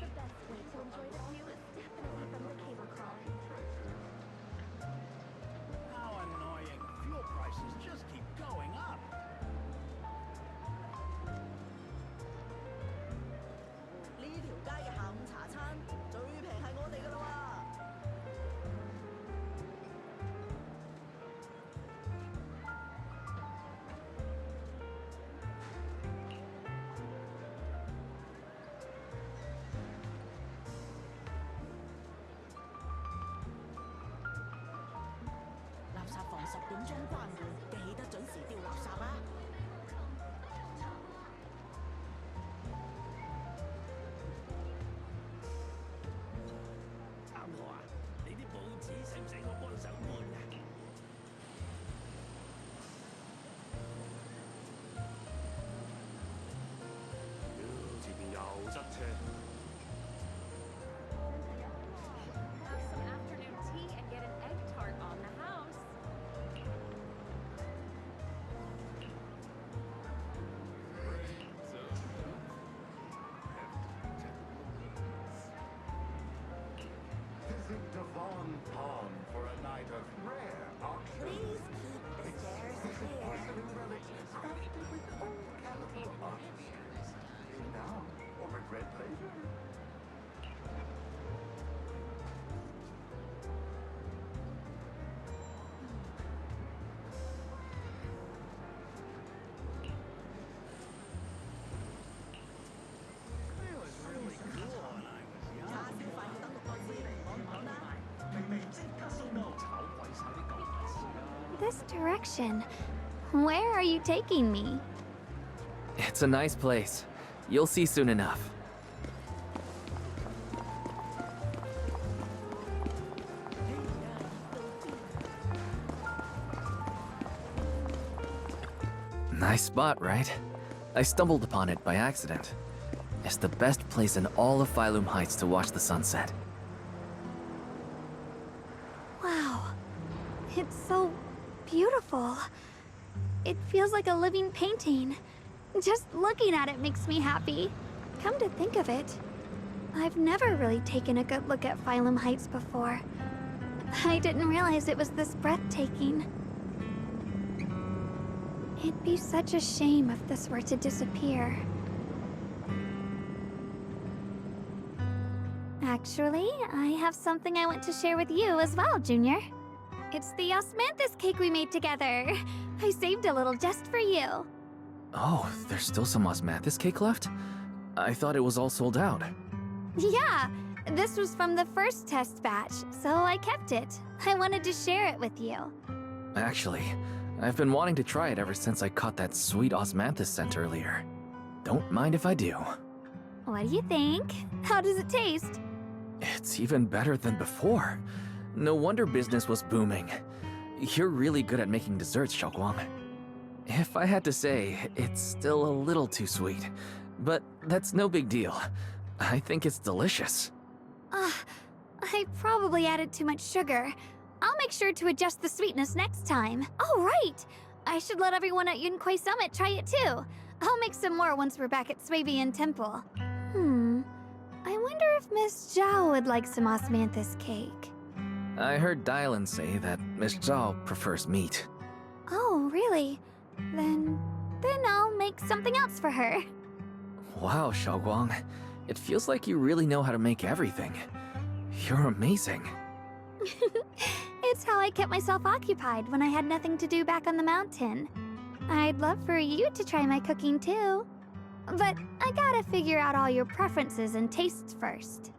The best way to enjoy the view is definitely from the cable car. How annoying. Fuel prices just keep going up. 呢條街嘅下午茶餐最平係我哋㗎啦喎！垃圾房10點鐘關門，記得準時掉垃圾啊！阿婆啊，你啲報紙使唔使我幫手換啊？前面又塞車。 Have some afternoon tea and get an egg tart on the house. Visit Devon Pond for a night of rare auction. Please keep the stairs clear. Porcelain relics crafted with old caliber artistry. Now, or regret later. It was really cool when I was young. 叉燒飯要等6個字，講唔講啦？明明即刻送到，炒鬼晒啲舊物事啊！ This direction. Where are you taking me? It's a nice place. You'll see soon enough. Nice spot, right? I stumbled upon it by accident. It's the best place in all of Phylum Heights to watch the sunset. Wow. It's so beautiful. It feels like a living painting. Just looking at it makes me happy. Come to think of it, I've never really taken a good look at Phylum Heights before. I didn't realize it was this breathtaking. It'd be such a shame if this were to disappear. Actually, I have something I want to share with you as well, Junior. It's the osmanthus cake we made together. I saved a little just for you. Oh, there's still some osmanthus cake left? I thought it was all sold out. Yeah, this was from the first test batch, so I kept it. I wanted to share it with you. Actually, I've been wanting to try it ever since I caught that sweet osmanthus scent earlier. Don't mind if I do. What do you think? How does it taste? It's even better than before. No wonder business was booming. You're really good at making desserts, Xiaoguang. If I had to say, it's still a little too sweet. But that's no big deal. I think it's delicious. I probably added too much sugar. I'll make sure to adjust the sweetness next time. Oh, right! I should let everyone at Yunquai Summit try it too. I'll make some more once we're back at Swabian Temple. I wonder if Miss Zhao would like some osmanthus cake. I heard Dylan say that Miss Zhao prefers meat. Oh, really? Then I'll make something else for her. Wow, Xiaoguang. It feels like you really know how to make everything. You're amazing. It's how I kept myself occupied when I had nothing to do back on the mountain. I'd love for you to try my cooking too. But I gotta figure out all your preferences and tastes first.